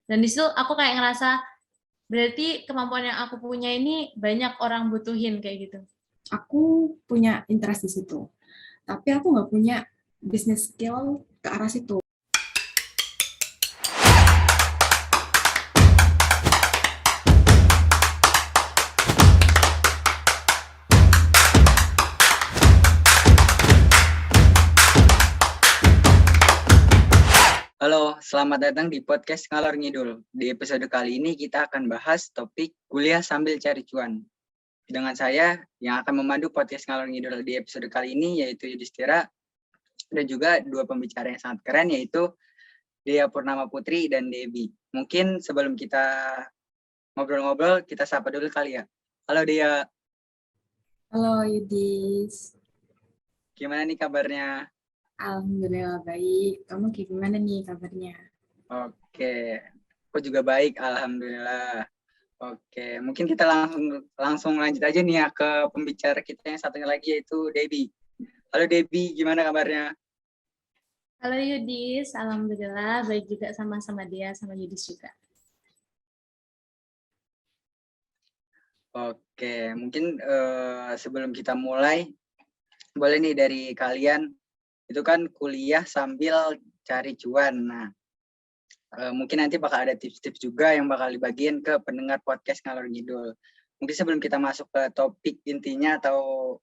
Dan di situ aku kayak ngerasa berarti kemampuan yang aku punya ini banyak orang butuhin kayak gitu. Aku punya interest di situ, tapi aku nggak punya business skill ke arah situ. Halo, selamat datang di podcast Ngalor Ngidul. Di episode kali ini kita akan bahas topik kuliah sambil cari cuan. Dengan saya yang akan memandu podcast Ngalor Ngidul di episode kali ini yaitu Yudhistira dan juga dua pembicara yang sangat keren yaitu Dea Purnama Putri dan Debbie. Mungkin sebelum kita ngobrol-ngobrol kita sapa dulu kali ya. Halo Dea. Halo Yudis. Gimana nih kabarnya? Alhamdulillah baik. Kamu gimana nih kabarnya? Oke, aku juga baik, alhamdulillah. Oke, mungkin kita langsung lanjut aja nih ya ke pembicara kita yang satunya lagi yaitu Debbie. Halo Debbie, gimana kabarnya? Halo Yudis, alhamdulillah baik juga sama dia, sama Yudis juga. Oke, mungkin sebelum kita mulai, boleh nih dari kalian, itu kan kuliah sambil cari cuan. Nah, mungkin nanti bakal ada tips-tips juga yang bakal dibagiin ke pendengar podcast Ngalor Ngidul. Mungkin sebelum kita masuk ke topik intinya atau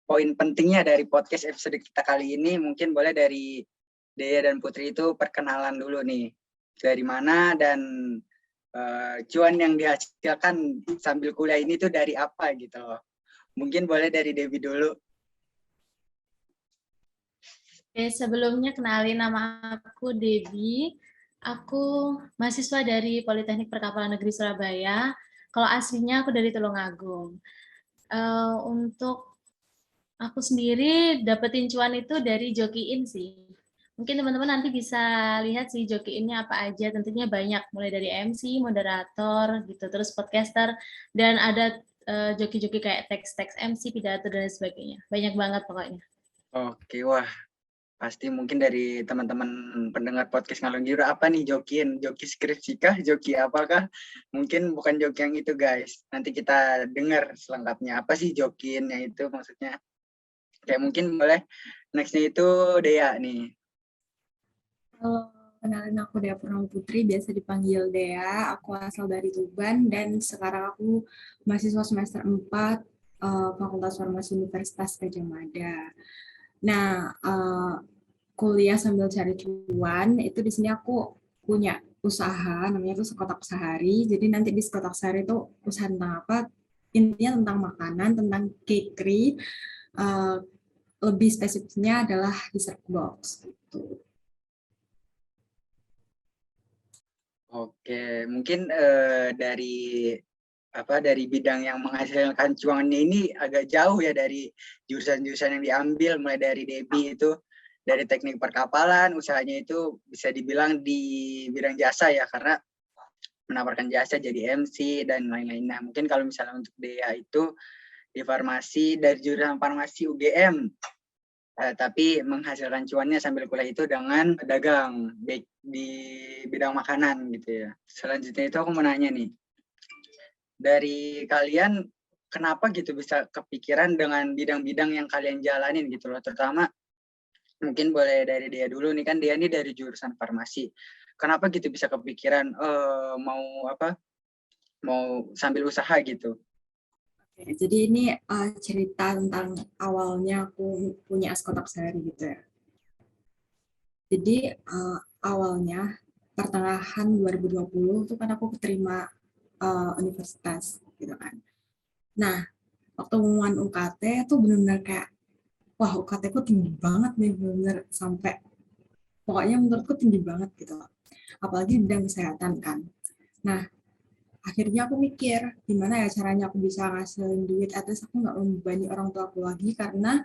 poin pentingnya dari podcast episode kita kali ini, mungkin boleh dari Dea dan Putri itu perkenalan dulu nih. Dari mana dan cuan yang dihasilkan sambil kuliah ini tuh dari apa gitu loh. Mungkin boleh dari Debbie dulu. Oke, sebelumnya kenalin nama aku Debbie. Aku mahasiswa dari Politeknik Perkapalan Negeri Surabaya. Kalau aslinya aku dari Tulungagung. Untuk aku sendiri dapetin cuan itu dari jokiin sih. Mungkin teman-teman nanti bisa lihat sih jokiinnya apa aja. Tentunya banyak, mulai dari MC, moderator, gitu, terus podcaster, dan ada joki-joki kayak teks-teks MC, pidato, dan sebagainya. Banyak banget pokoknya. Oke, wah. Pasti mungkin dari teman-teman pendengar podcast Ngalor Ngidul apa nih jokiin? Joki skripsi kah? Joki apakah? Mungkin bukan joki yang itu guys. Nanti kita dengar selengkapnya. Apa sih jokiin yang itu maksudnya? Kayak mungkin boleh nextnya itu Dea nih. Halo, kenalin aku Dea Purnama Putri, biasa dipanggil Dea. Aku asal dari Tuban dan sekarang aku mahasiswa semester 4 Fakultas Farmasi Universitas Gadjah Mada. Nah, kuliah sambil cari cuan itu di sini aku punya usaha namanya itu Sekotak Sehari. Jadi nanti di Sekotak Sehari itu usaha tentang apa? Intinya tentang makanan, tentang bakery. Uh, Lebih spesifiknya adalah dessert box gitu. Oke, mungkin dari bidang yang menghasilkan cuan ini agak jauh ya dari jurusan-jurusan yang diambil, mulai dari Debbie itu dari teknik perkapalan, usahanya itu bisa dibilang di bidang jasa ya, karena menawarkan jasa jadi MC dan lain-lain. Nah, mungkin kalau misalnya untuk Dea itu di farmasi dari jurusan farmasi UGM, tapi menghasilkan cuannya sambil kuliah itu dengan dagang di bidang makanan gitu ya. Selanjutnya itu aku mau nanya nih, dari kalian kenapa gitu bisa kepikiran dengan bidang-bidang yang kalian jalanin gitu loh, terutama mungkin boleh dari dia dulu nih, kan dia ini dari jurusan farmasi. Kenapa gitu bisa kepikiran mau sambil usaha gitu? Oke, jadi ini cerita tentang awalnya aku punya es kotak sehari gitu ya. Jadi awalnya pertengahan 2020 itu kan aku keterima universitas gitu kan. Nah, waktu pengumuman UKT tuh benar-benar kayak wah UKT ku tinggi banget nih, benar-benar sampai pokoknya menurutku tinggi banget gitu. Apalagi bidang kesehatan kan. Nah, akhirnya aku mikir gimana ya caranya aku bisa ngasilin duit, at least aku nggak membebani orang tua aku lagi karena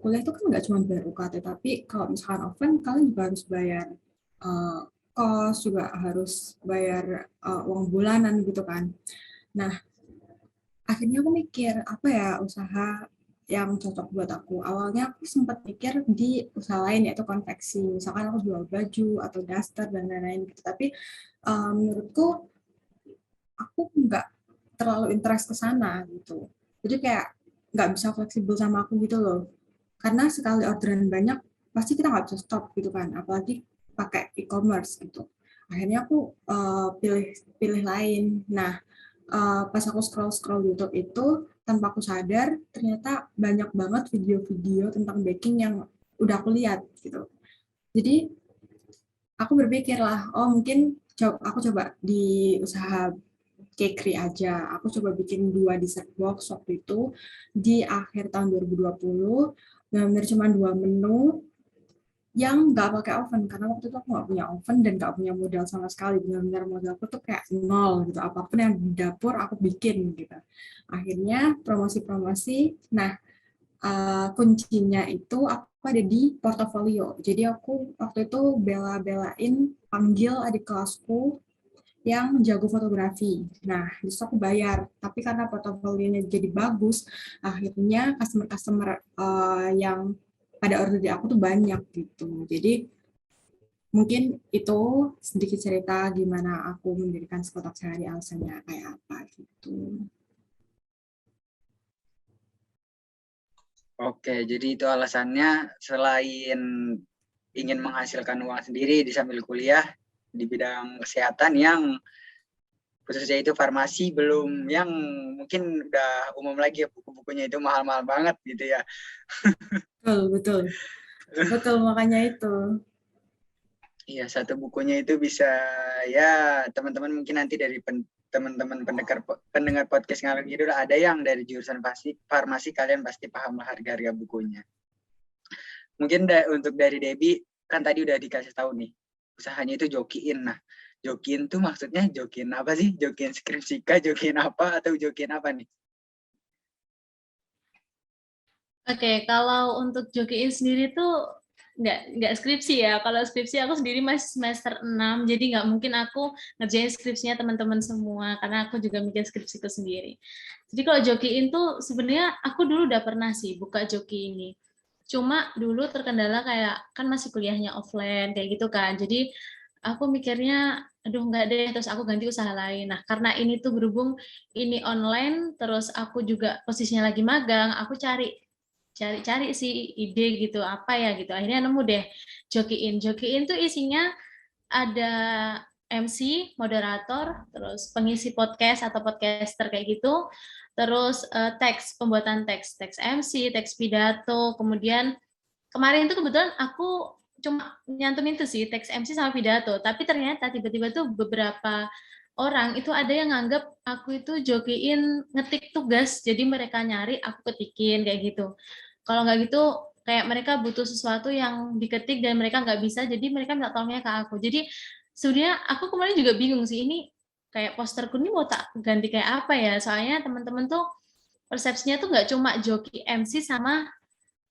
kuliah itu kan nggak cuma bayar UKT, tapi kalau misalkan offline kalian juga harus bayar uh, kos, juga harus bayar uang bulanan gitu kan. Nah, akhirnya aku mikir apa ya usaha yang cocok buat aku. Awalnya aku sempat pikir di usaha lain, yaitu konveksi. Misalkan aku jual baju atau daster dan lain-lain gitu. Tapi menurutku aku nggak terlalu interest ke sana gitu. Jadi kayak nggak bisa fleksibel sama aku gitu loh. Karena sekali orderan banyak, pasti kita nggak bisa stop gitu kan. Apalagi pakai e-commerce gitu. Akhirnya aku pilih pilih lain. Nah, pas aku scroll YouTube itu, tanpa aku sadar ternyata banyak banget video-video tentang baking yang udah aku lihat gitu. Jadi aku berpikir lah, oh mungkin aku coba di usaha cakery aja. Aku coba bikin 2 dessert box waktu itu di akhir tahun 2020. Benar-benar cuma 2 menu yang nggak pakai oven, karena waktu itu aku nggak punya oven dan nggak punya modal sama sekali. Benar-benar modalku tuh kayak nol gitu, apapun yang di dapur aku bikin gitu. Akhirnya promosi-promosi. Nah, kuncinya itu aku ada di portofolio. Jadi aku waktu itu bela-belain panggil adik kelasku yang jago fotografi. Nah, di situ aku bayar. Tapi karena portofolionya jadi bagus, akhirnya customer-customer yang pada order di aku tuh banyak gitu. Jadi mungkin itu sedikit cerita gimana aku mendirikan Sekotak Sehari, alasannya kayak apa gitu. Oke, jadi itu alasannya selain ingin menghasilkan uang sendiri di sambil kuliah di bidang kesehatan yang khususnya itu farmasi, belum yang mungkin udah umum lagi ya, buku-bukunya itu mahal-mahal banget gitu ya. Betul, betul. Betul, makanya itu. Iya, satu bukunya itu bisa ya teman-teman mungkin nanti dari teman-teman pendengar podcast ngalor ngidul ada yang dari jurusan farmasi, kalian pasti paham lah harga-harga bukunya. Mungkin untuk dari Debbie kan tadi udah dikasih tahu nih usahanya itu jokiin. Nah, jokiin tuh maksudnya jokiin apa sih? Jokiin skripsika, jokiin apa, atau jokiin apa nih? Oke, kalau untuk jokiin sendiri tuh nggak skripsi ya. Kalau skripsi aku sendiri masih semester 6, jadi nggak mungkin aku ngerjain skripsinya teman-teman semua, karena aku juga bikin skripsiku sendiri. Jadi kalau jokiin tuh sebenarnya aku dulu udah pernah sih buka joki ini. Cuma dulu terkendala kayak kan masih kuliahnya offline kayak gitu kan. Jadi aku mikirnya aduh nggak deh, terus aku ganti usaha lain. Nah, karena ini tuh berhubung ini online, terus aku juga posisinya lagi magang, aku cari sih ide gitu apa ya gitu, akhirnya nemu deh Jokiin tuh isinya ada MC, moderator, terus pengisi podcast atau podcaster kayak gitu, terus pembuatan teks MC, teks pidato, kemudian kemarin itu kebetulan aku cuma nyantumin itu sih teks MC sama pidato, tapi ternyata tiba-tiba tuh beberapa orang itu ada yang nganggap aku itu jokiin ngetik tugas, jadi mereka nyari aku ketikin kayak gitu. Kalau nggak gitu kayak mereka butuh sesuatu yang diketik dan mereka nggak bisa, jadi mereka minta tolongnya ke aku. Jadi sebenarnya aku kemarin juga bingung sih, ini kayak posterku ini mau tak ganti kayak apa ya, soalnya teman-teman tuh persepsinya tuh nggak cuma joki MC sama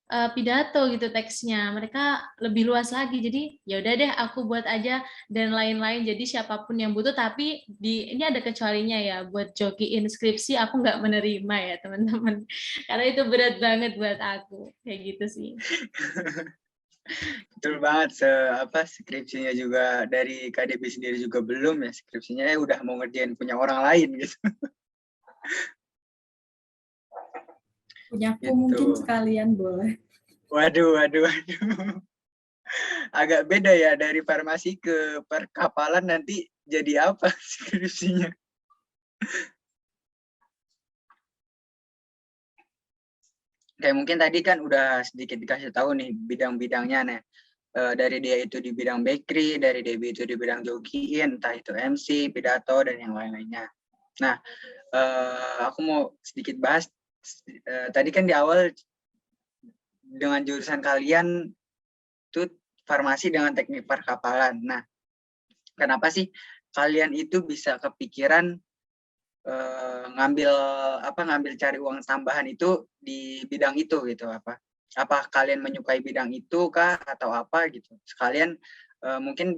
pidato gitu teksnya, mereka lebih luas lagi. Jadi ya udah deh aku buat aja dan lain-lain, jadi siapapun yang butuh, tapi ini ada kecualinya ya, buat joki inskripsi aku nggak menerima ya teman-teman, karena itu berat banget buat aku kayak gitu sih. Betul banget, skripsinya juga dari KDB sendiri juga belum ya, skripsinya udah mau ngerjain punya orang lain gitu. Punyaku Gitu. mungkin sekalian boleh. Waduh. Agak beda ya dari farmasi ke perkapalan, nanti jadi apa skripsinya? Kayak mungkin tadi kan udah sedikit dikasih tahu nih bidang-bidangnya nih. Dari dia itu di bidang bakery, dari Debbie itu di bidang jokiin, entah itu MC, pidato, dan yang lain-lainnya. Nah, aku mau sedikit bahas. Tadi kan di awal dengan jurusan kalian itu farmasi dengan teknik perkapalan. Nah, kenapa sih kalian itu bisa kepikiran ngambil cari uang tambahan itu di bidang itu gitu? Apa kalian menyukai bidang itu kah atau apa gitu? Sekalian mungkin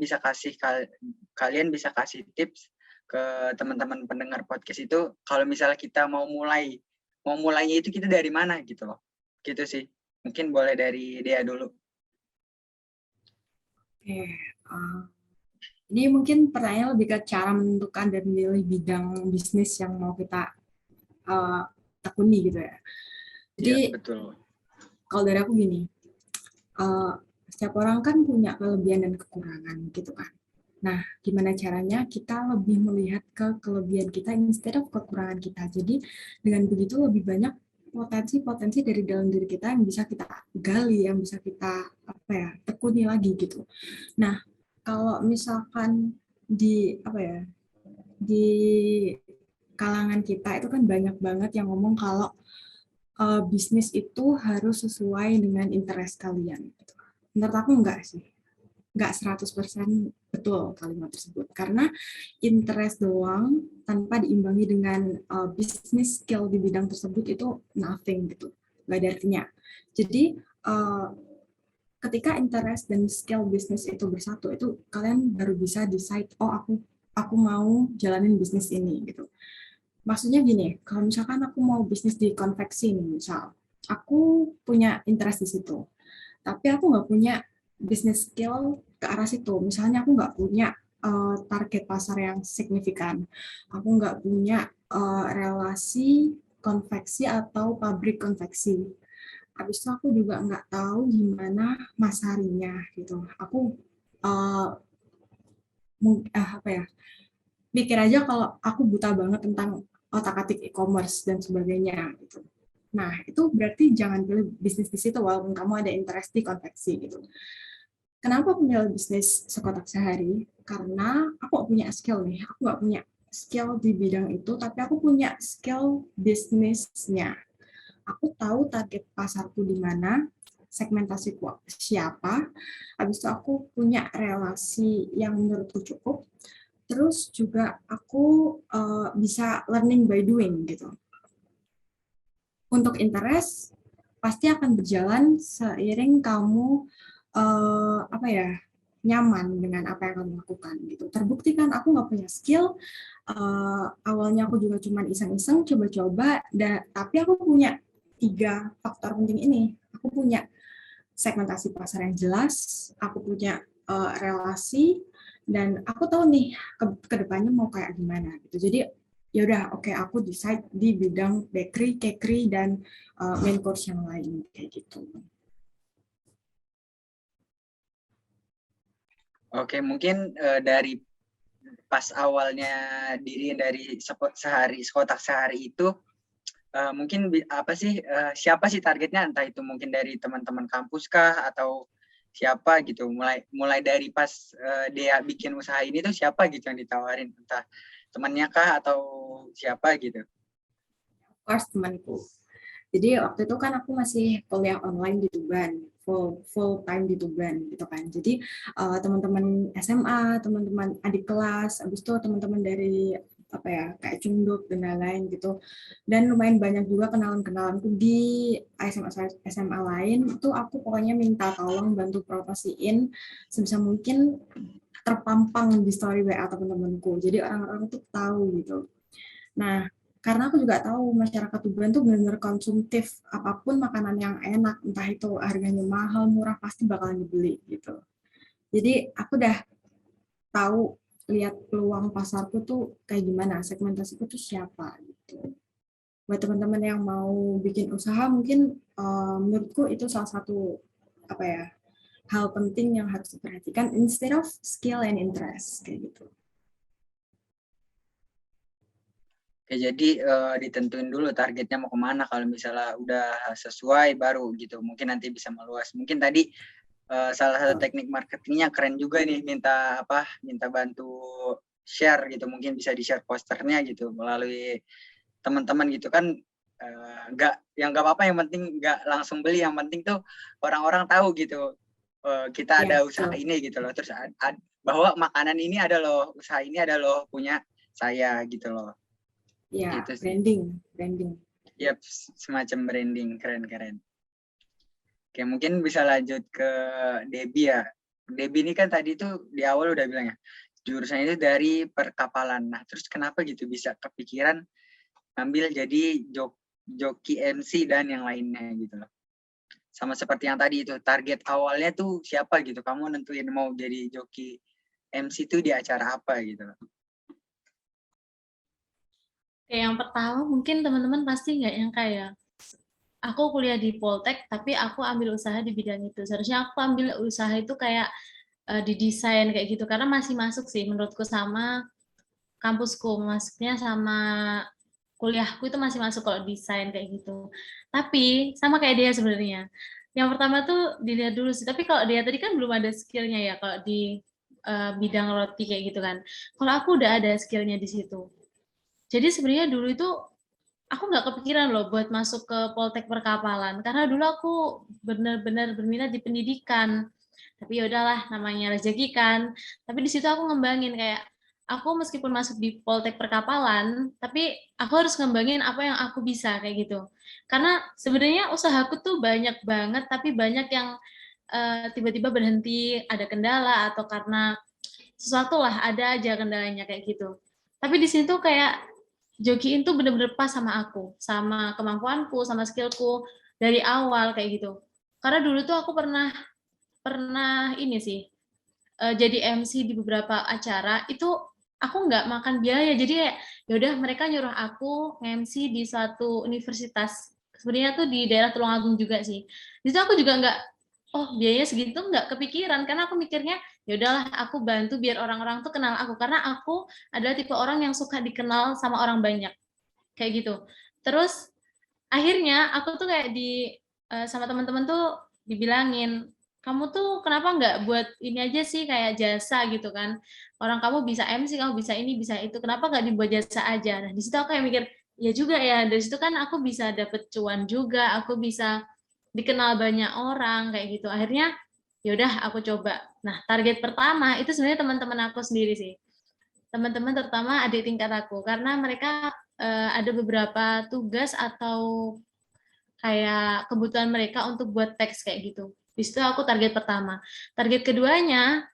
kalian bisa kasih tips ke teman-teman pendengar podcast itu, kalau misalnya kita mau mulainya itu kita dari mana gitu loh. Gitu sih. Mungkin boleh dari Dea dulu. Oke, ini mungkin pertanyaan lebih ke cara menentukan dan memilih bidang bisnis yang mau kita uh, tekuni gitu ya. Jadi Iya, betul. kalau dari aku gini, uh, setiap orang kan punya kelebihan dan kekurangan gitu kan. Nah, gimana caranya kita lebih melihat ke kelebihan kita instead of kekurangan kita. Jadi dengan begitu lebih banyak potensi-potensi dari dalam diri kita yang bisa kita gali, yang bisa kita apa ya tekuni lagi gitu. Nah, kalau misalkan di apa ya di kalangan kita itu kan banyak banget yang ngomong kalau bisnis itu harus sesuai dengan interest kalian. Menurut aku enggak sih. Enggak 100% betul kalimat tersebut. Karena interest doang tanpa diimbangi dengan bisnis skill di bidang tersebut itu nothing gitu. Enggak ada artinya. Jadi ketika interest dan skill bisnis itu bersatu, itu kalian baru bisa decide, oh aku mau jalanin bisnis ini gitu. Maksudnya gini, kalau misalkan aku mau bisnis di konveksi nih, misal, aku punya interest di situ, tapi aku nggak punya bisnis skill ke arah situ. Misalnya aku nggak punya target pasar yang signifikan, aku nggak punya relasi konveksi atau pabrik konveksi. Habis itu aku juga nggak tahu gimana masarnya gitu. Aku apa ya, pikir aja kalau aku buta banget tentang otak-atik e-commerce dan sebagainya gitu. Nah, itu berarti jangan pilih bisnis di situ walaupun kamu ada interest di konveksi gitu. Kenapa aku milih bisnis sekotak sehari? Karena aku gak punya skill nih. Aku gak punya skill di bidang itu, tapi aku punya skill bisnisnya. Aku tahu target pasarku di mana, segmentasiku siapa, habis itu aku punya relasi yang menurutku cukup, terus juga aku bisa learning by doing gitu. Untuk interest pasti akan berjalan seiring kamu apa ya nyaman dengan apa yang kamu lakukan gitu. Terbukti kan aku nggak punya skill, awalnya aku juga cuma iseng-iseng coba-coba, tapi aku punya 3 faktor penting ini. Aku punya segmentasi pasar yang jelas, aku punya relasi, dan aku tahu nih ke depannya mau kayak gimana gitu. Jadi ya udah oke, aku decide di bidang bakery, cakery, dan main course yang lain kayak gitu. Oke, mungkin dari pas awalnya diri dari sekotak sehari itu mungkin apa sih siapa sih targetnya, entah itu mungkin dari teman-teman kampus kah atau siapa gitu, mulai dari pas dia bikin usaha ini tuh siapa gitu yang ditawarin, entah temannya kah atau siapa gitu. Of course temanku. Jadi waktu itu kan aku masih kuliah online di Tuban, full time di Tuban gitu kan. Jadi teman-teman SMA, teman-teman adik kelas, habis itu teman-teman dari apa ya kayak Cunduk dan lain-lain gitu. Dan lumayan banyak juga kenalan-kenalanku di SMA lain. Itu aku pokoknya minta tolong bantu promosiin sebisa mungkin terpampang di story WA teman-temanku. Jadi orang-orang tuh tahu gitu. Nah, karena aku juga tahu masyarakat Tuban tuh benar-benar konsumtif, apapun makanan yang enak, entah itu harganya mahal, murah, pasti bakalan dibeli gitu. Jadi aku udah tahu lihat peluang pasarku tuh kayak gimana, segmentasiku tuh siapa gitu. Buat teman-teman yang mau bikin usaha mungkin menurutku itu salah satu apa ya hal penting yang harus diperhatikan instead of skill and interest kayak gitu. Oke, jadi ditentuin dulu targetnya mau kemana. Kalau misalnya udah sesuai baru gitu, mungkin nanti bisa meluas. Mungkin tadi salah satu teknik marketingnya keren juga nih, minta bantu share gitu, mungkin bisa di share posternya gitu melalui teman-teman gitu kan. Nggak apa-apa, yang penting nggak langsung beli, yang penting tuh orang-orang tahu gitu kita ada usaha ini gitu loh, terus bahwa makanan ini ada loh, usaha ini ada loh, punya saya gitu loh. Ya, Gitu branding. Yap, semacam branding, keren. Oke, mungkin bisa lanjut ke Debbie ya. Debbie ini kan tadi tuh di awal udah bilang ya, jurusan itu dari perkapalan. Nah, terus kenapa gitu bisa kepikiran ambil jadi joki MC dan yang lainnya gitu loh? sama seperti yang tadi itu, target awalnya tuh siapa gitu, kamu nentuin mau jadi joki MC tuh di acara apa gitu. Oke, yang pertama mungkin teman-teman pasti nggak nyangka ya, aku kuliah di Poltek, tapi aku ambil usaha di bidang itu. Seharusnya aku ambil usaha itu kayak di desain kayak gitu, karena masih masuk sih menurutku sama kampusku, masuknya sama kuliahku itu masih masuk kalau desain kayak gitu. Tapi sama kayak dia sebenarnya. Yang pertama tuh dilihat dulu sih, tapi kalau dia tadi kan belum ada skillnya ya, kalau di bidang roti kayak gitu kan. Kalau aku udah ada skillnya di situ. Jadi sebenarnya dulu itu aku nggak kepikiran loh buat masuk ke Poltek Perkapalan, karena dulu aku benar-benar berminat di pendidikan. Tapi ya udahlah, namanya rezeki kan. Tapi di situ aku ngembangin kayak aku meskipun masuk di Poltek Perkapalan, tapi aku harus ngembangin apa yang aku bisa kayak gitu. Karena sebenarnya usahaku tuh banyak banget, tapi banyak yang tiba-tiba berhenti, ada kendala atau karena sesuatu lah, ada aja kendalanya kayak gitu. Tapi di sini tuh kayak jokiin tuh bener-bener pas sama aku, sama kemampuanku, sama skillku dari awal kayak gitu. Karena dulu tuh aku pernah pernah ini sih, jadi MC di beberapa acara, itu aku nggak makan biaya. Jadi kayak, ya udah mereka nyuruh aku nge-MC di suatu universitas. Sebenarnya tuh di daerah Tulungagung juga sih. Di situ aku juga nggak, oh biayanya segitu nggak kepikiran, karena aku mikirnya, ya udahlah aku bantu biar orang-orang tuh kenal aku. Karena aku adalah tipe orang yang suka dikenal sama orang banyak, kayak gitu. Terus akhirnya aku tuh kayak sama teman-teman tuh dibilangin, kamu tuh kenapa nggak buat ini aja sih kayak jasa gitu kan, orang kamu bisa MC, kamu bisa ini bisa itu, kenapa nggak dibuat jasa aja. Nah di situ aku kayak mikir, ya juga ya, dari situ kan aku bisa dapet cuan juga, aku bisa dikenal banyak orang kayak gitu. Akhirnya ya udah aku coba. Nah target pertama itu sebenarnya teman-teman aku sendiri sih, teman-teman terutama adik tingkat aku, karena mereka ada beberapa tugas atau kayak kebutuhan mereka untuk buat teks kayak gitu. Di situ aku target pertama. Target keduanya,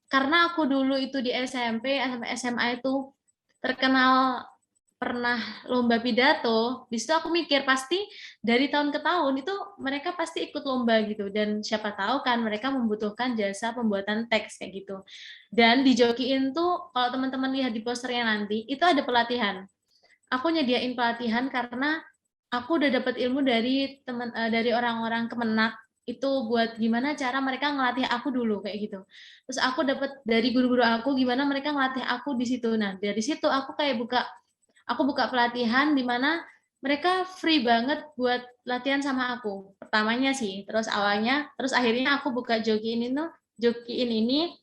karena aku dulu itu di SMP sampai SMA itu terkenal pernah lomba pidato, di situ aku mikir pasti dari tahun ke tahun itu mereka pasti ikut lomba gitu, dan siapa tahu kan mereka membutuhkan jasa pembuatan teks kayak gitu. Dan di Jokiin tuh kalau teman-teman lihat di posternya nanti itu ada pelatihan. Aku nyediain pelatihan karena aku udah dapat ilmu dari dari orang-orang Kemenak itu buat gimana cara mereka ngelatih aku dulu kayak gitu. Terus aku dapat dari guru-guru aku gimana mereka ngelatih aku di situ. Nah, dari situ aku kayak buka pelatihan di mana mereka free banget buat latihan sama aku. Pertamanya sih, terus awalnya, terus akhirnya aku buka Jokiin ini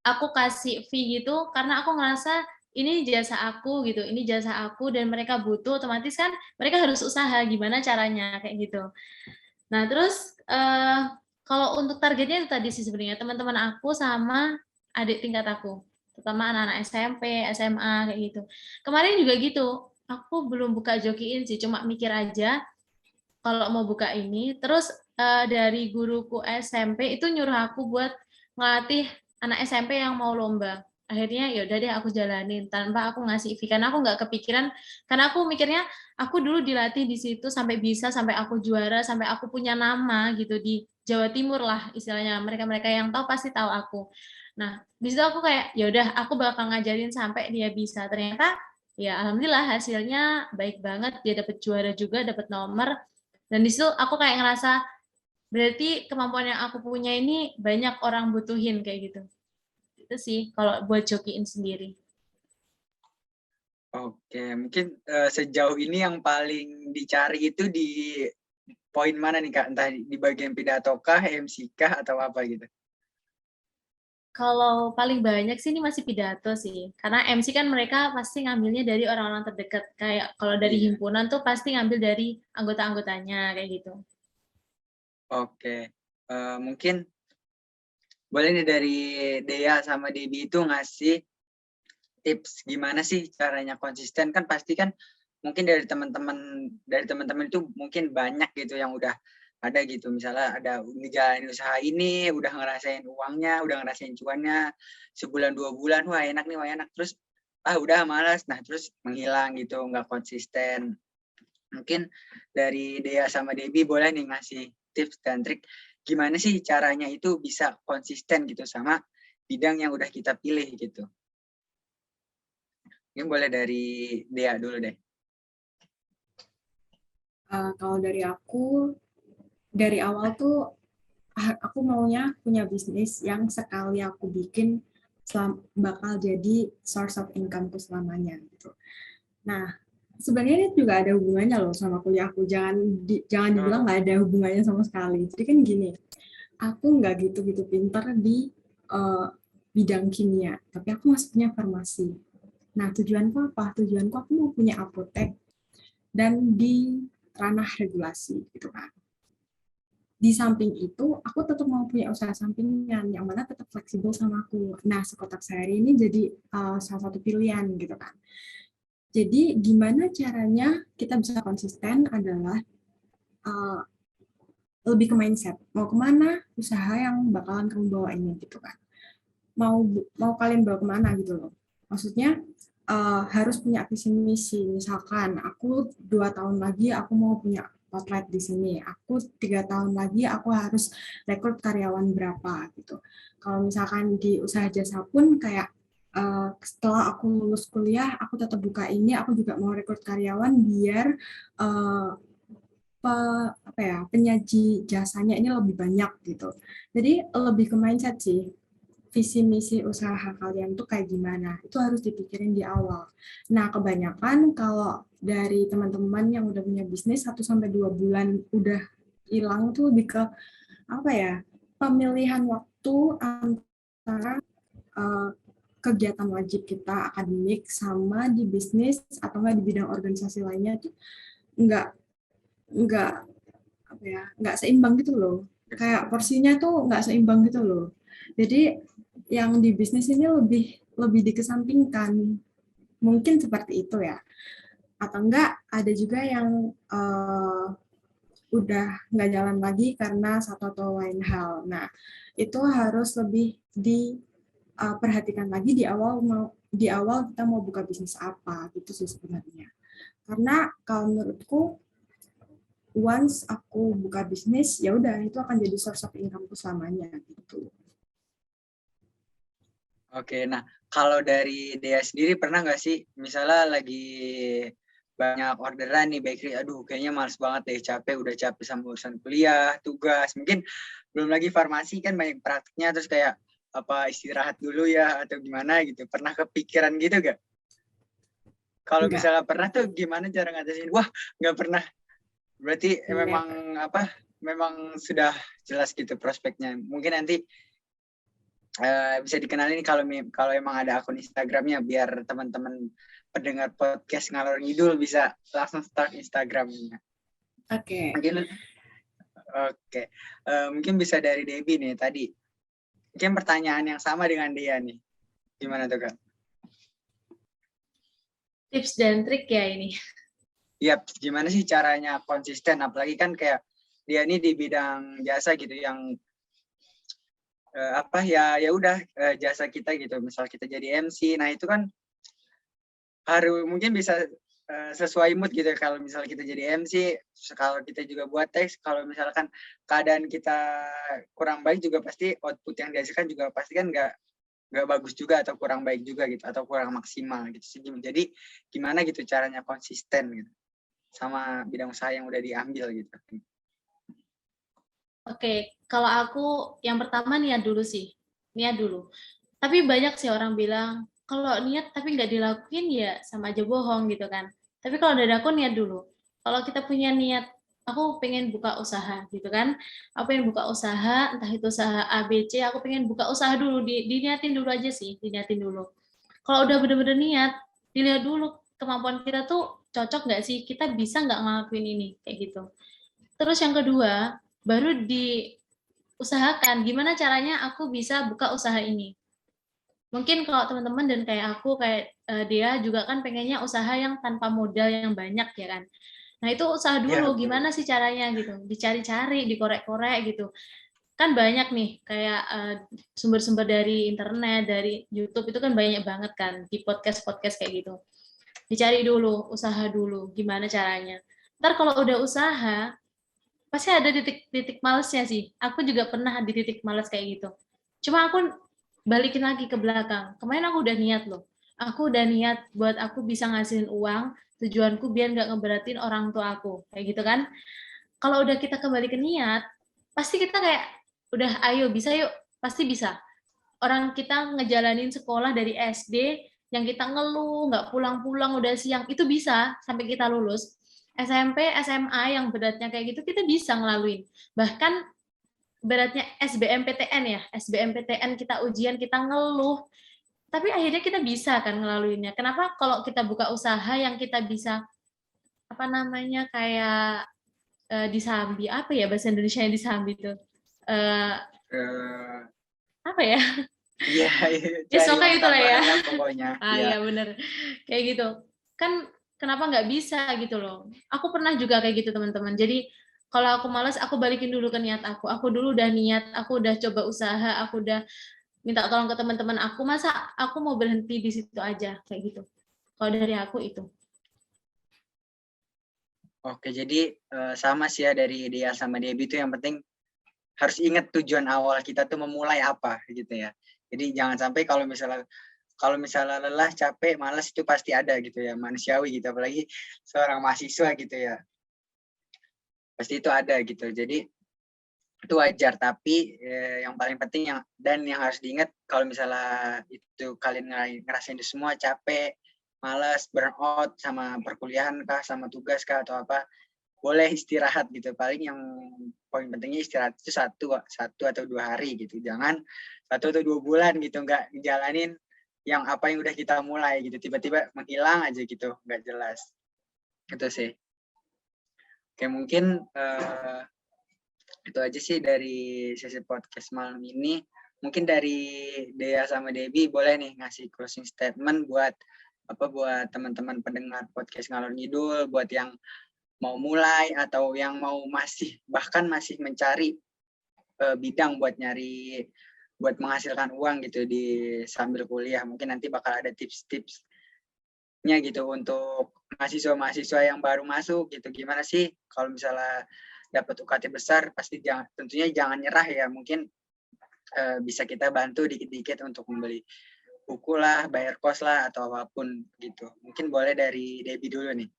aku kasih fee gitu karena aku ngerasa ini jasa aku gitu, ini jasa aku dan mereka butuh, otomatis kan mereka harus usaha gimana caranya kayak gitu. Nah terus kalau untuk targetnya itu tadi sih sebenarnya teman-teman aku sama adik tingkat aku, terutama anak-anak SMP, SMA kayak gitu. Kemarin juga gitu, aku belum buka Jokiin sih, cuma mikir aja kalau mau buka ini. Terus dari guruku SMP itu nyuruh aku buat ngelatih anak SMP yang mau lomba. Akhirnya ya udah deh aku jalanin tanpa aku ngasih fee, karena aku nggak kepikiran, karena aku mikirnya aku dulu dilatih di situ sampai bisa, sampai aku juara, sampai aku punya nama gitu di Jawa Timur lah istilahnya, mereka-mereka yang tahu pasti tahu aku. Nah di situ aku kayak ya udah aku bakal ngajarin sampai dia bisa. Ternyata ya alhamdulillah hasilnya baik banget, dia dapat juara juga, dapat nomor. Dan di situ aku kayak ngerasa berarti kemampuan yang aku punya ini banyak orang butuhin kayak gitu. Itu sih kalau buat jokiin sendiri. Oke, mungkin sejauh ini yang paling dicari itu di poin mana nih Kak? Entah di bagian pidato kah, MC kah, atau apa gitu? Kalau paling banyak sih ini masih pidato sih. Karena MC kan mereka pasti ngambilnya dari orang-orang terdekat. Kayak kalau dari Iya. himpunan tuh pasti ngambil dari anggota-anggotanya kayak gitu. Oke, mungkin boleh nih dari Dea sama Debbie itu ngasih tips gimana sih caranya konsisten, kan pasti kan mungkin dari teman-teman itu mungkin banyak gitu yang udah ada gitu, misalnya ada ngejalanin usaha ini, udah ngerasain uangnya, udah ngerasain cuannya sebulan 2 bulan, wah enak nih, wah enak, terus udah malas, nah terus menghilang gitu, nggak konsisten. Mungkin dari Dea sama Debbie boleh nih ngasih tips dan trik gimana sih caranya itu bisa konsisten gitu sama bidang yang udah kita pilih gitu. Mungkin boleh dari Dea dulu deh. Kalau dari aku, dari awal tuh aku maunya punya bisnis yang sekali aku bikin bakal jadi source of incomeku selamanya gitu. Nah, sebenarnya ini juga ada hubungannya loh sama kuliahku. Jangan dibilang nggak ada hubungannya sama sekali. Jadi kan gini, aku nggak gitu-gitu pintar di bidang kimia, tapi aku masuknya farmasi. Nah, tujuanku apa? Tujuanku aku mau punya apotek dan di ranah regulasi gitu kan. Di samping itu, aku tetap mau punya usaha sampingan yang mana tetap fleksibel sama aku. Nah, sekotak sehari ini jadi salah satu pilihan gitu kan. Jadi gimana caranya kita bisa konsisten adalah uh, lebih ke mindset. Mau kemana usaha yang bakalan kamu bawa ini gitu kan. Mau kalian bawa kemana gitu loh. Maksudnya harus punya visi misi. Misalkan aku 2 tahun lagi aku mau punya outlet di sini. Aku 3 tahun lagi aku harus rekrut karyawan berapa gitu. Kalau misalkan di usaha jasa pun kayak setelah aku lulus kuliah, aku tetap buka ini, aku juga mau rekrut karyawan biar uh, penyaji jasanya ini lebih banyak gitu. Jadi lebih ke mindset sih. Visi misi usaha kalian tuh kayak gimana? Itu harus dipikirin di awal. Nah, kebanyakan kalau dari teman-teman yang udah punya bisnis 1 sampai 2 bulan udah hilang tuh lebih ke apa ya? Pemilihan waktu antara uh, kegiatan wajib kita akademik sama di bisnis atau enggak di bidang organisasi lainnya tuh enggak nggak nggak seimbang gitu loh, kayak porsinya tuh nggak seimbang gitu loh. Jadi yang di bisnis ini lebih lebih dikesampingkan, mungkin seperti itu ya. Atau enggak ada juga yang udah nggak jalan lagi karena satu atau lain hal. Nah, itu harus lebih diperhatikan lagi di awal kita mau buka bisnis apa gitu sih sebenarnya. Karena kalau menurutku once aku buka bisnis, ya udah itu akan jadi source of incomeku selamanya gitu. Oke, nah kalau dari Dea sendiri pernah nggak sih misalnya lagi banyak orderan nih bakery, aduh kayaknya males banget deh, udah capek sama urusan kuliah, tugas, mungkin belum lagi farmasi kan banyak praktiknya, terus kayak apa istirahat dulu ya atau gimana gitu, pernah kepikiran gitu gak? Kalau misalnya pernah tuh gimana cara ngatasin? Wah nggak pernah, berarti memang sudah jelas gitu prospeknya. Mungkin nanti bisa dikenalin kalau emang ada akun Instagramnya biar teman-teman pendengar podcast ngalor ngidul bisa langsung start Instagramnya. Oke. Mungkin bisa dari Debbie nih tadi. Mungkin pertanyaan yang sama dengan dia nih. Gimana tuh Kak? Tips dan trik ya ini. Iya, gimana sih caranya konsisten? Apalagi kan kayak dia ini di bidang jasa gitu yang ya udah jasa kita gitu, misal kita jadi MC, nah itu kan harus mungkin bisa sesuai mood gitu. Kalau misal kita jadi MC, kalau kita juga buat teks, kalau misalkan keadaan kita kurang baik juga pasti output yang dihasilkan juga pasti kan nggak bagus juga atau kurang baik juga gitu atau kurang maksimal gitu sih. Jadi gimana gitu caranya konsisten gitu sama bidang usaha yang udah diambil gitu. Oke, kalau aku yang pertama niat dulu sih. Niat dulu. Tapi banyak sih orang bilang, kalau niat tapi nggak dilakuin ya sama aja bohong gitu kan. Tapi kalau dari aku niat dulu. Kalau kita punya niat, aku pengen buka usaha gitu kan. Aku pengen buka usaha, entah itu usaha A, B, C, aku pengen buka usaha dulu. Diniatin dulu aja sih, diniatin dulu. Kalau udah bener-bener niat, dilihat dulu kemampuan kita tuh cocok nggak sih, kita bisa nggak ngelakuin ini, kayak gitu. Terus yang kedua, baru diusahakan gimana caranya aku bisa buka usaha ini. Mungkin kalau teman-teman dan kayak aku, kayak dia juga kan pengennya usaha yang tanpa modal yang banyak ya kan. Nah itu usaha dulu, gimana sih caranya gitu. Dicari-cari, dikorek-korek gitu. Kan banyak nih kayak sumber-sumber dari internet, dari YouTube itu kan banyak banget kan di podcast-podcast kayak gitu. Dicari dulu, usaha dulu, gimana caranya. Ntar kalau udah usaha, pasti ada titik-titik malesnya sih. Aku juga pernah di titik males kayak gitu. Cuma aku balikin lagi ke belakang. Kemarin aku udah niat loh. Aku udah niat buat aku bisa ngasihin uang, tujuanku biar nggak ngeberatin orang tua aku. Kayak gitu kan. Kalau udah kita kembali ke niat, pasti kita kayak, udah ayo bisa yuk, pasti bisa. Orang kita ngejalanin sekolah dari SD, yang kita ngeluh, nggak pulang-pulang, udah siang, itu bisa sampai kita lulus. SMP, SMA yang beratnya kayak gitu, kita bisa ngelaluin. Bahkan beratnya SBMPTN ya, SBMPTN kita ujian, kita ngeluh, tapi akhirnya kita bisa kan ngelaluinnya. Kenapa kalau kita buka usaha yang kita bisa, apa namanya, kayak disambi, apa ya bahasa Indonesia yang disambi itu? Eh, Apa ya? Iya, Ya cari suka uang itulah ya. tambahan lah pokoknya. Iya. Iya bener. Kayak gitu. Kan kenapa nggak bisa gitu loh. Aku pernah juga kayak gitu teman-teman. Jadi kalau aku malas, aku balikin dulu ke niat aku. Aku dulu udah niat, aku udah coba usaha, aku udah minta tolong ke teman-teman aku. Masa aku mau berhenti di situ aja kayak gitu. Kalau dari aku itu. Oke, jadi sama sih ya dari Dea sama Debbie itu yang penting harus ingat tujuan awal kita tuh memulai apa gitu ya. Jadi jangan sampai kalau misalnya lelah, capek, malas itu pasti ada gitu ya, manusiawi gitu, apalagi seorang mahasiswa gitu ya. Pasti itu ada gitu. Jadi itu wajar, tapi yang paling penting yang harus diingat kalau misalnya itu kalian ngerasain itu semua capek, malas, burnout sama perkuliahan kah, sama tugas kah atau apa, boleh istirahat gitu. Paling yang poin pentingnya istirahat itu satu atau 2 hari gitu. Jangan 1 atau 2 bulan gitu nggak ngejalanin yang apa yang udah kita mulai gitu. Tiba-tiba menghilang aja gitu, nggak jelas. Itu sih. Oke, mungkin itu aja sih dari sesi podcast malam ini. Mungkin dari Dea sama Debbie boleh nih ngasih closing statement buat teman-teman pendengar podcast Ngalor Ngidul, buat yang mau mulai atau yang mau bahkan masih mencari bidang buat menghasilkan uang gitu di sambil kuliah. Mungkin nanti bakal ada tips-tipsnya gitu untuk mahasiswa-mahasiswa yang baru masuk gitu. Gimana sih kalau misalnya dapat UKT besar, tentunya jangan nyerah ya. Mungkin bisa kita bantu dikit-dikit untuk membeli buku lah, bayar kos lah, atau apapun gitu. Mungkin boleh dari Debbie dulu nih.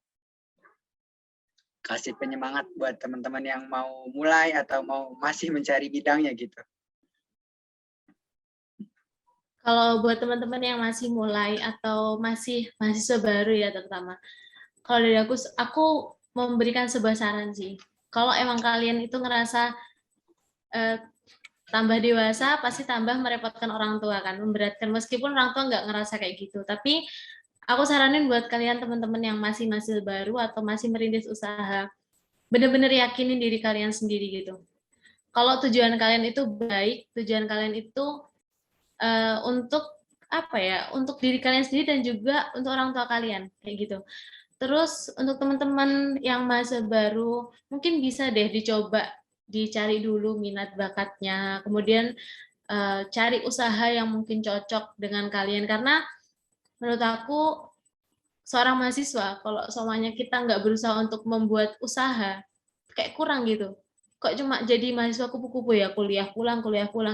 Kasih penyemangat buat teman-teman yang mau mulai atau mau masih mencari bidangnya gitu. Kalau buat teman-teman yang masih mulai atau masih mahasiswa baru ya terutama. Kalau dari aku memberikan sebuah saran sih. Kalau emang kalian itu ngerasa tambah dewasa, pasti tambah merepotkan orang tua kan, memberatkan. Meskipun orang tua nggak ngerasa kayak gitu. Tapi aku saranin buat kalian teman-teman yang masih mahasiswa baru atau masih merintis usaha, bener-bener yakinin diri kalian sendiri gitu. Kalau tujuan kalian itu baik, tujuan kalian itu untuk apa ya, untuk diri kalian sendiri dan juga untuk orang tua kalian kayak gitu. Terus untuk teman-teman yang masih baru, mungkin bisa deh dicoba, dicari dulu minat bakatnya, kemudian cari usaha yang mungkin cocok dengan kalian. Karena menurut aku seorang mahasiswa, kalau semuanya kita nggak berusaha untuk membuat usaha, kayak kurang gitu. Kok cuma jadi mahasiswa kupu-kupu ya, kuliah pulang,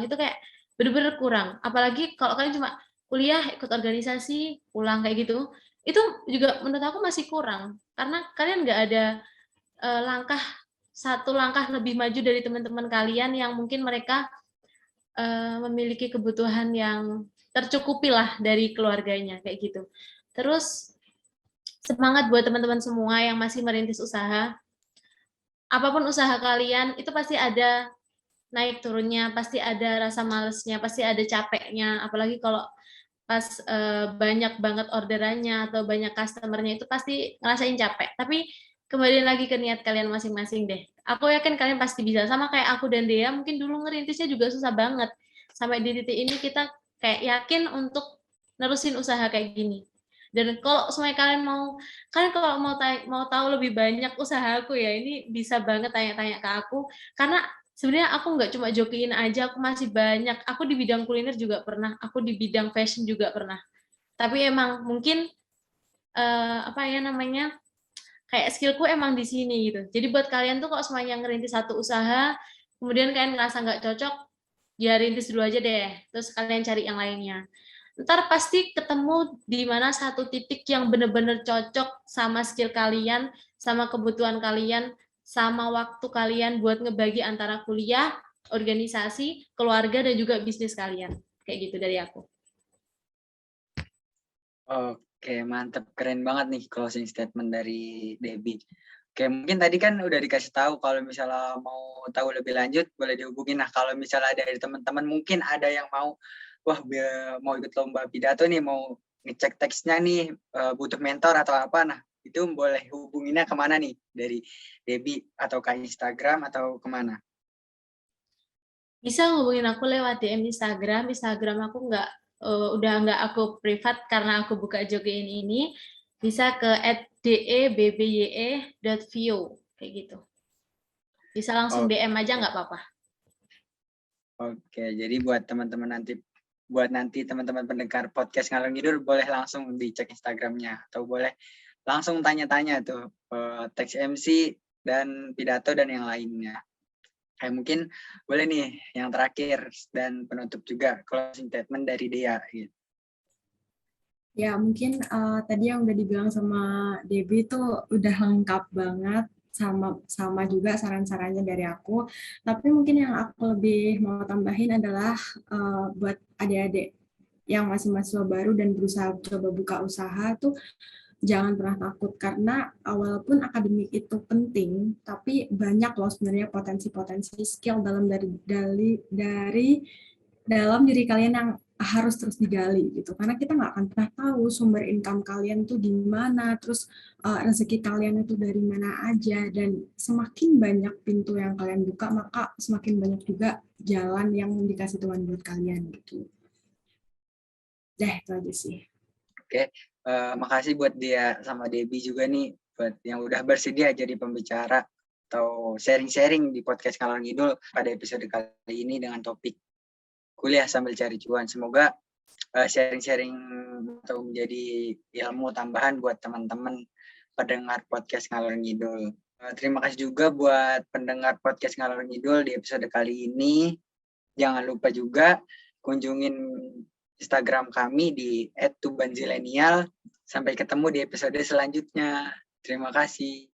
itu kayak bener-bener kurang. Apalagi kalau kalian cuma kuliah, ikut organisasi, pulang kayak gitu, itu juga menurut aku masih kurang. Karena kalian nggak ada satu langkah lebih maju dari teman-teman kalian yang mungkin mereka memiliki kebutuhan yang tercukupi lah dari keluarganya, kayak gitu. Terus semangat buat teman-teman semua yang masih merintis usaha. Apapun usaha kalian, itu pasti ada naik turunnya, pasti ada rasa malesnya, pasti ada capeknya. Apalagi kalau pas banyak banget orderannya atau banyak customernya, itu pasti ngerasain capek. Tapi kembali lagi ke niat kalian masing-masing deh. Aku yakin kalian pasti bisa. Sama kayak aku dan Dea, mungkin dulu ngerintisnya juga susah banget. Sampai di titik ini kita kayak yakin untuk nerusin usaha kayak gini. Dan kalau semuanya kalian kalau mau tahu lebih banyak usahaku ya, ini bisa banget tanya-tanya ke aku. Karena sebenarnya aku nggak cuma jokiin aja, aku masih banyak. Aku di bidang kuliner juga pernah, aku di bidang fashion juga pernah. Tapi emang mungkin apa ya namanya, kayak skillku emang di sini gitu. Jadi buat kalian tuh kalau semuanya ngerintis satu usaha, kemudian kalian ngerasa nggak cocok, ya rintis dulu aja deh. Terus kalian cari yang lainnya. Ntar pasti ketemu di mana satu titik yang bener-bener cocok sama skill kalian, sama kebutuhan kalian, sama waktu kalian buat ngebagi antara kuliah, organisasi, keluarga, dan juga bisnis kalian. Kayak gitu dari aku. Oke, mantap. Keren banget nih closing statement dari Debbie. Oke, mungkin tadi kan udah dikasih tahu kalau misalnya mau tahu lebih lanjut boleh dihubungin. Nah, kalau misalnya dari teman-teman mungkin ada yang mau, wah mau ikut lomba pidato nih, mau ngecek teksnya nih, butuh mentor atau apa, nah itu boleh hubunginnya kemana nih? Dari Debbie atau ke Instagram atau kemana? Bisa ngubungin aku lewat DM Instagram. Instagram aku udah nggak aku privat karena aku buka Jogein ini. Bisa ke @debye.vio kayak gitu. Bisa langsung DM aja nggak apa-apa. Oke, jadi buat nanti teman-teman pendengar podcast Ngalor Ngidul boleh langsung dicek Instagramnya atau boleh langsung tanya-tanya tuh teks MC dan pidato dan yang lainnya. Kayak mungkin boleh nih yang terakhir dan penutup juga closing statement dari Dea. Gitu. Ya, mungkin tadi yang udah dibilang sama Debbie itu udah lengkap banget, sama juga saran-sarannya dari aku. Tapi mungkin yang aku lebih mau tambahin adalah buat adik-adik yang masih mahasiswa baru dan berusaha coba buka usaha tuh jangan pernah takut, karena walaupun akademik itu penting, tapi banyak loh sebenarnya potensi-potensi skill dari dalam diri kalian yang harus terus digali gitu, karena kita nggak akan pernah tahu sumber income kalian tuh di mana, terus rezeki kalian itu dari mana aja, dan semakin banyak pintu yang kalian buka maka semakin banyak juga jalan yang dikasih Tuhan buat kalian gitu. Itu aja sih. Oke, makasih buat dia sama Debbie juga nih buat yang udah bersedia jadi pembicara atau sharing-sharing di podcast Ngalor Ngidul pada episode kali ini dengan topik kuliah sambil cari cuan. Semoga sharing-sharing atau menjadi ilmu tambahan buat teman-teman pendengar podcast Ngalor Ngidul. Terima kasih juga buat pendengar podcast Ngalor Ngidul di episode kali ini. Jangan lupa juga kunjungin Instagram kami di @tubanzilenial. Sampai ketemu di episode selanjutnya. Terima kasih.